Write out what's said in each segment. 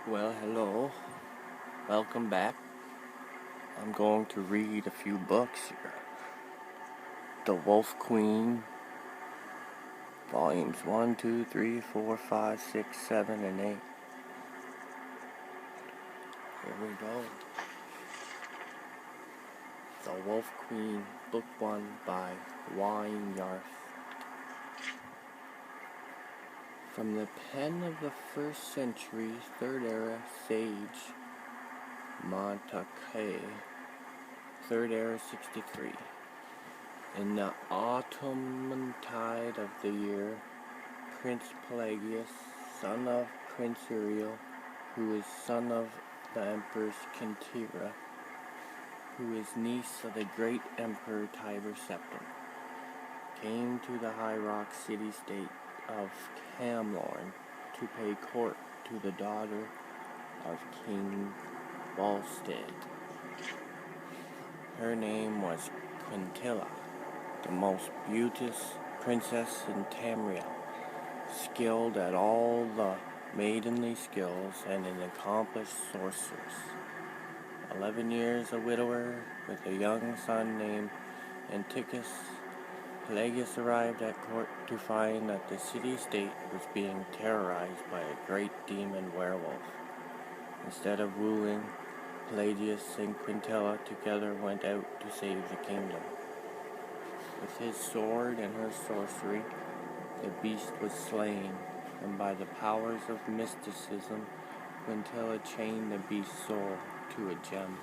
Well, hello. Welcome back. I'm going to read a few books here. The Wolf Queen, volumes 1, 2, 3, 4, 5, 6, 7, and 8. Here we go. The Wolf Queen, Book 1 by Wine Yarth. From the pen of the 1st century, 3rd era sage Montague, 3rd era 63. In the autumntide of the year, Prince Pelagius, son of Prince Uriel, who is son of the Empress Kintira, who is niece of the great Emperor Tiber Septim, came to the high rock city-state of Camlorn to pay court to the daughter of King Volstead. Her name was Quintilla, the most beauteous princess in Tamriel, skilled at all the maidenly skills and an accomplished sorceress. 11 years a widower with a young son named Antichus, Pelagius arrived at court to find that the city-state was being terrorized by a great demon werewolf. Instead of wooing, Pelagius and Quintilla together went out to save the kingdom. With his sword and her sorcery, the beast was slain, and by the powers of mysticism, Quintilla chained the beast's soul to a gem.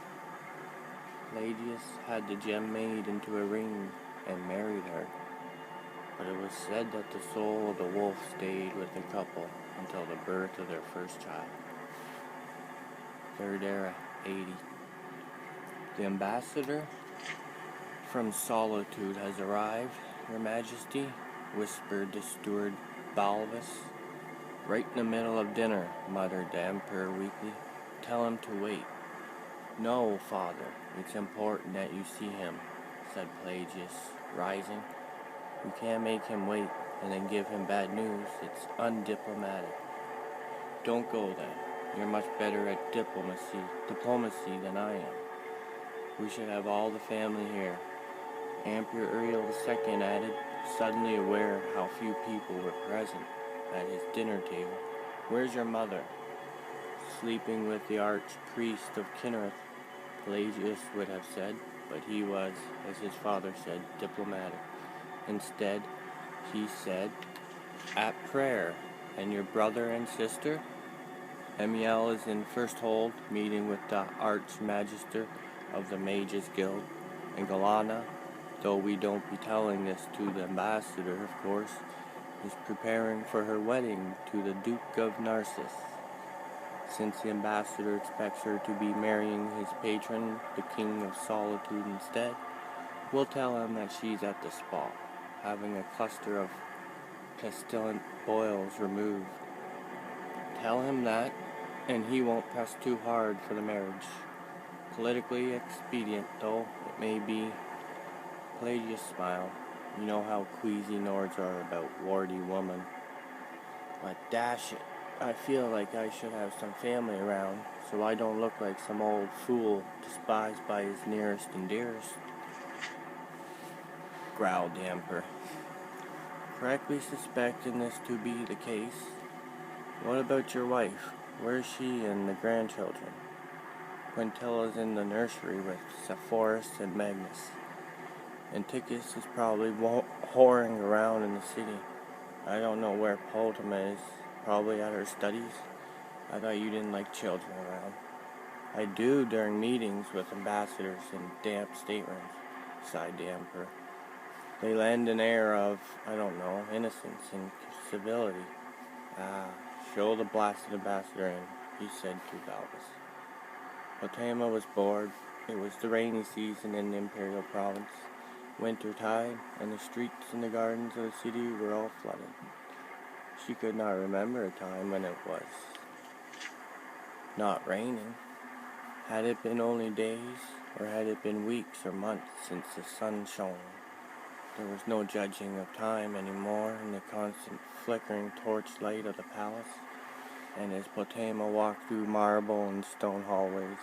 Pelagius had the gem made into a ring and married her, but it was said that the soul of the wolf stayed with the couple until the birth of their first child. 3rd era, 80. The ambassador from Solitude has arrived, Your Majesty, whispered the steward Balbus. Right in the middle of dinner, muttered the Emperor weakly. Tell him to wait. No, father, it's important that you see him, said Pelagius, rising. You can't make him wait and then give him bad news. It's undiplomatic. Don't go then. You're much better at diplomacy than I am. We should have all the family here. Emperor Uriel II added, suddenly aware how few people were present at his dinner table. Where's your mother? Sleeping with the archpriest of Kinnereth, Pelagius would have said, but he was, as his father said, diplomatic. Instead, he said, at prayer. And your brother and sister? Emiel is in first hold, meeting with the Archmagister of the Mages Guild, and Galana, though we don't be telling this to the ambassador, of course, is preparing for her wedding to the Duke of Narcissus. Since the ambassador expects her to be marrying his patron, the King of Solitude, instead, we'll tell him that she's at the spa, having a cluster of pestilent boils removed. Tell him that, and he won't press too hard for the marriage. Politically expedient, though it may be. Pelagius smiled. You know how queasy Nords are about warty woman. But dash it, I feel like I should have some family around, so I don't look like some old fool despised by his nearest and dearest, growled the Emperor. Correctly suspecting this to be the case. What about your wife? Where is she and the grandchildren? Quintilla's in the nursery with Sepphoris and Magnus. Antichus is probably whoring around in the city. I don't know where Poltima is. Probably at her studies. I thought you didn't like children around. I do during meetings with ambassadors in damp staterooms, sighed the Emperor. They lend an air of, innocence and civility. Show the blasted ambassador in, he said to Balbus. Potama was bored. It was the rainy season in the imperial province, winter tide, and the streets and the gardens of the city were all flooded. She could not remember a time when it was not raining. Had it been only days, or had it been weeks or months since the sun shone? There was no judging of time anymore in the constant flickering torchlight of the palace. and as Potema walked through marble and stone hallways,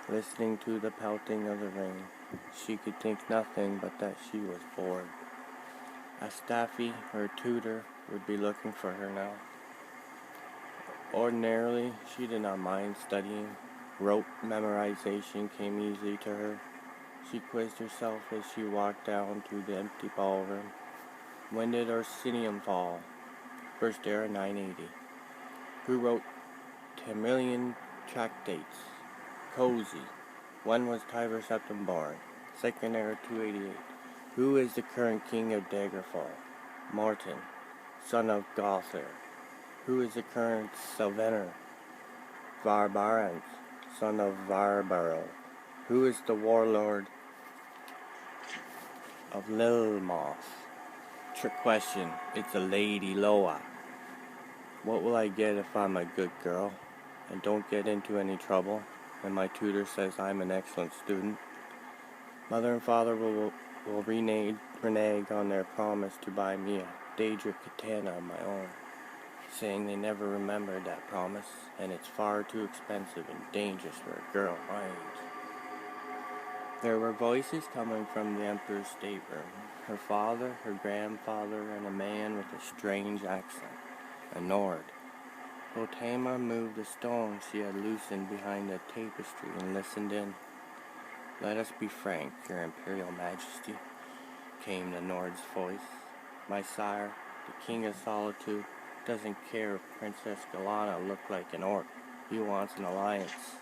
listening to the pelting of the rain, she could think nothing but that she was bored. Astaphy, her tutor, would be looking for her now. Ordinarily, she did not mind studying. Rote memorization came easily to her. She quizzed herself as she walked down to the empty ballroom. When did Orsinium fall? First era 980. Who wrote 10 million tractates? Cozy. When was Tiber Septim born? Second era 288. Who is the current king of Daggerfall? Morton, son of Gother. Who is the current Selvener? Varbarans, son of Varbaro. Who is the warlord of Lilmoth? Trick question. It's a Lady Loa. What will I get if I'm a good girl and don't get into any trouble and my tutor says I'm an excellent student? Mother and father will renege on their promise to buy me a Daedric katana of my own, saying they never remembered that promise and it's far too expensive and dangerous for a girl my age. There were voices coming from the Emperor's stateroom. Her father, her grandfather, and a man with a strange accent, a Nord. Potema moved the stone she had loosened behind the tapestry and listened in. Let us be frank, Your Imperial Majesty, came the Nord's voice. My sire, the King of Solitude, doesn't care if Princess Galana looked like an orc. He wants an alliance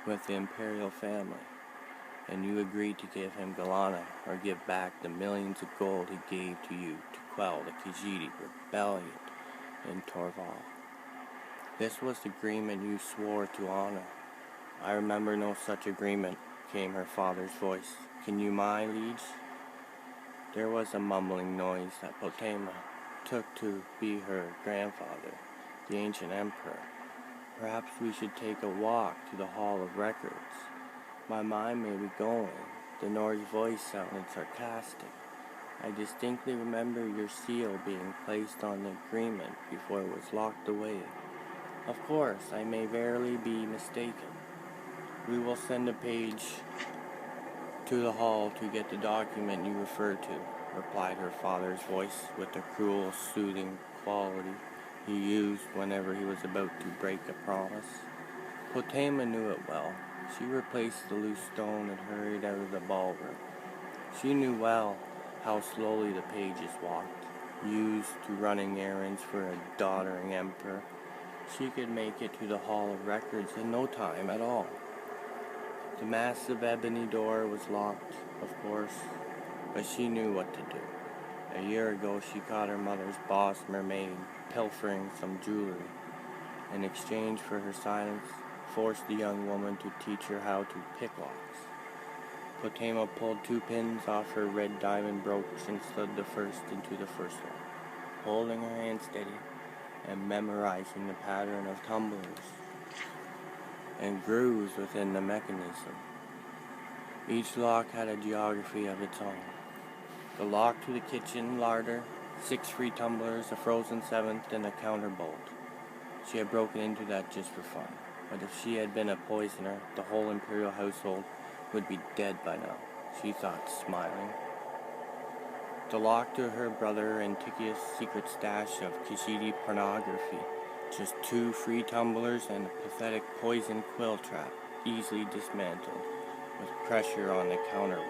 with the Imperial family. And you agreed to give him Galana or give back the millions of gold he gave to you to quell the Khajiit rebellion in Torval. This was the agreement you swore to honor. I remember no such agreement, came her father's voice. Can you, my liege? There was a mumbling noise that Potema took to be her grandfather, the ancient emperor. Perhaps we should take a walk to the Hall of Records. My mind may be going. The Nord's voice sounded sarcastic. I distinctly remember your seal being placed on the agreement before it was locked away. Of course, I may verily be mistaken. We will send a page to the hall to get the document you refer to, replied her father's voice with the cruel, soothing quality he used whenever he was about to break a promise. Potema knew it well. She replaced the loose stone and hurried out of the ballroom. She knew well how slowly the pages walked, used to running errands for a doddering emperor. She could make it to the Hall of Records in no time at all. The massive ebony door was locked, of course, but she knew what to do. A year ago she caught her mother's boss mermaid pilfering some jewelry. In exchange for her silence, forced the young woman to teach her how to pick locks. Potema pulled 2 pins off her red diamond brooch and slid the first into the first one, holding her hand steady and memorizing the pattern of tumblers and grooves within the mechanism. Each lock had a geography of its own. The lock to the kitchen larder, 6 free tumblers, a frozen 7th, and a counterbolt. She had broken into that just for fun. But if she had been a poisoner, the whole imperial household would be dead by now, she thought, smiling. The lock to her brother Anticius' secret stash of Khajiit pornography, just 2 free tumblers and a pathetic poison quill trap, easily dismantled, with pressure on the counterweight.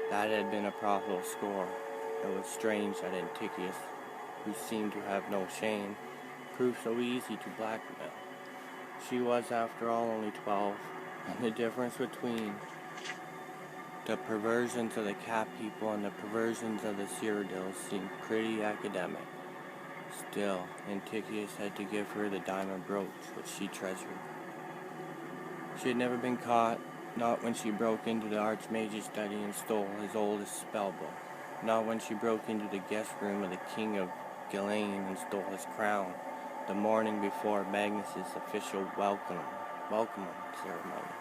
That had been a profitable score. It was strange that Anticius, who seemed to have no shame, proved so easy to blackmail. She was, after all, only 12, and the difference between the perversions of the cat people and the perversions of the Cyrodiils seemed pretty academic. Still, Anticius had to give her the diamond brooch, which she treasured. She had never been caught, not when she broke into the Archmage's study and stole his oldest spellbook, not when she broke into the guest room of the King of Ghislaine and stole his crown, the morning before Magnus's official welcome ceremony.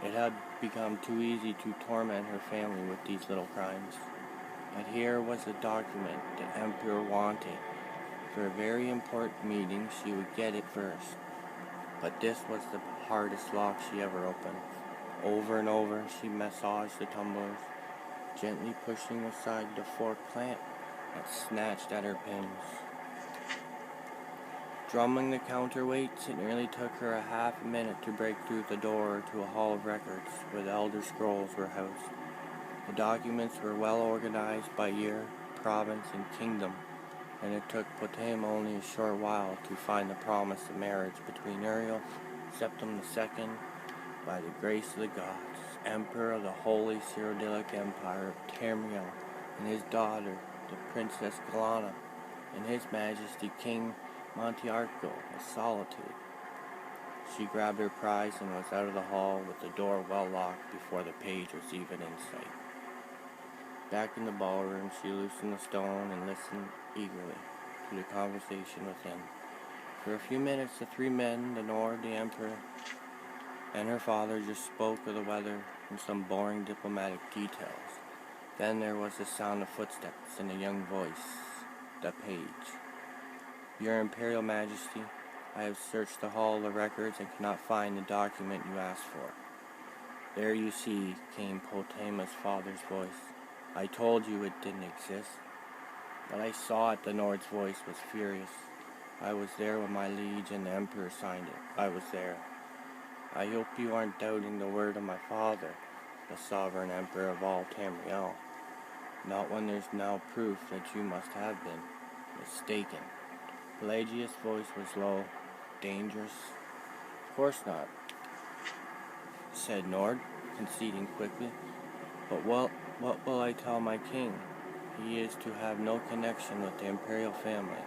It had become too easy to torment her family with these little crimes. But here was the document the Emperor wanted, For a very important meeting, she would get it first. But this was the hardest lock she ever opened. Over and over, she massaged the tumblers, gently pushing aside the forked clamp that snatched at her pins. Drumming the counterweights, it nearly took her a half a minute to break through the door to a hall of records where the Elder Scrolls were housed. The documents were well organized by year, province, and kingdom, and it took Potema only a short while to find the promise of marriage between Uriel, Septim II, by the grace of the gods, Emperor of the Holy Cyrodiilic Empire of Tamriel, and his daughter, the Princess Galana, and His Majesty King Montiarco of Solitude. She grabbed her prize and was out of the hall with the door well locked before the page was even in sight. Back in the ballroom, she loosened the stone and listened eagerly to the conversation within. For a few minutes, the three men, the Nord, the Emperor, and her father just spoke of the weather and some boring diplomatic details. Then there was the sound of footsteps and a young voice, the page. Your Imperial Majesty, I have searched the hall of the records and cannot find the document you asked for. There you see, came Potema's father's voice. I told you it didn't exist. But I saw it, the Nord's voice was furious. I was there when my liege and the Emperor signed it. I was there. I hope you aren't doubting the word of my father, the sovereign Emperor of all Tamriel. Not when there's now proof that you must have been mistaken. Pelagia's voice was low, dangerous. Of course not, said Nord, conceding quickly. But what will I tell my king? He is to have no connection with the imperial family,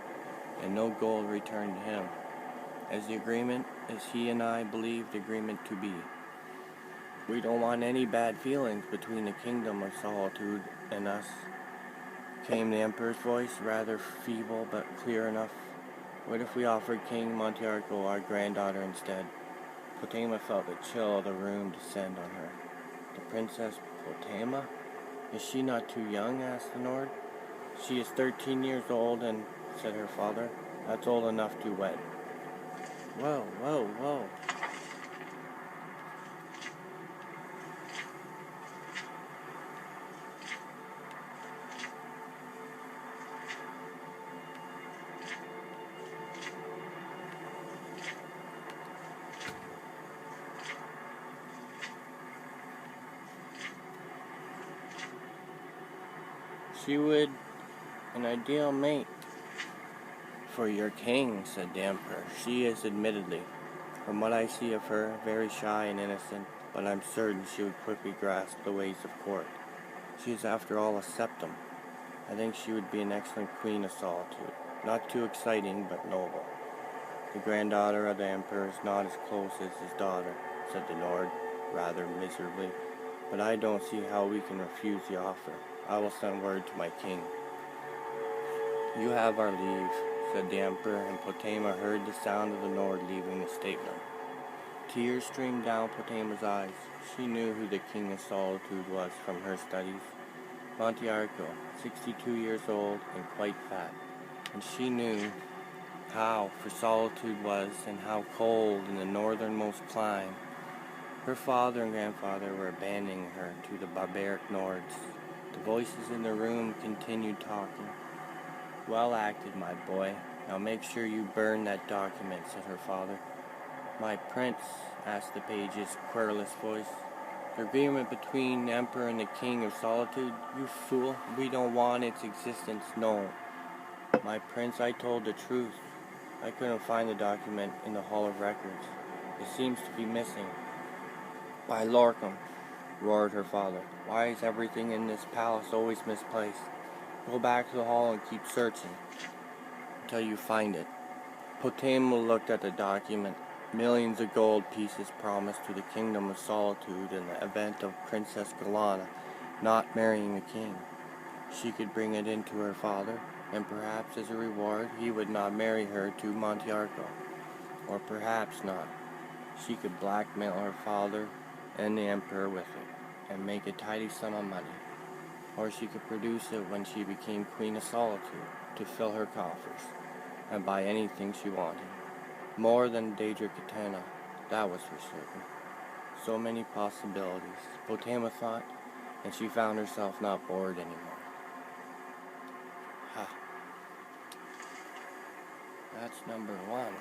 and no gold returned to him, as the agreement, as he and I believe the agreement to be. We don't want any bad feelings between the kingdom of Solitude and us, came the Emperor's voice, rather feeble but clear enough. What if we offered King Montiarco our granddaughter instead? Potema felt the chill of the room descend on her. The Princess Potema? Is she not too young? Asked the Nord. She is 13 years old and, said her father, that's old enough to wed. Whoa, whoa, whoa. She would an ideal mate for your king, said the Emperor. She is admittedly, from what I see of her, very shy and innocent, but I'm certain she would quickly grasp the ways of court. She is after all a septim. I think she would be an excellent queen of Solitude. Not too exciting, but noble. The granddaughter of the Emperor is not as close as his daughter, said the Nord, rather miserably, but I don't see how we can refuse the offer. I will send word to my king. You have our leave, said the Emperor, and Potema heard the sound of the Nord leaving the stateroom. Tears streamed down Potema's eyes. She knew who the King of Solitude was from her studies. Montiarco, 62 years old and quite fat, and she knew how for Solitude was and how cold in the northernmost clime. Her father and grandfather were abandoning her to the barbaric Nords. The voices in the room continued talking. Well acted, my boy. Now make sure you burn that document, said her father. My prince, asked the page's querulous voice. The agreement between the Emperor and the King of Solitude? You fool, we don't want its existence known. My prince, I told the truth. I couldn't find the document in the Hall of Records. It seems to be missing. By Lorcum, roared her father. Why is everything in this palace always misplaced? Go back to the hall and keep searching until you find it. Potema looked at the document. Millions of gold pieces promised to the kingdom of Solitude in the event of Princess Galana not marrying the king. She could bring it in to her father, and perhaps as a reward he would not marry her to Montiarco. Or perhaps not. She could blackmail her father and the Emperor with it, and make a tidy sum of money. Or she could produce it when she became Queen of Solitude, to fill her coffers. and buy anything she wanted. More than Daedra Katana, that was for certain. So many possibilities, Potema thought, and she found herself not bored anymore. Ha. That's number one.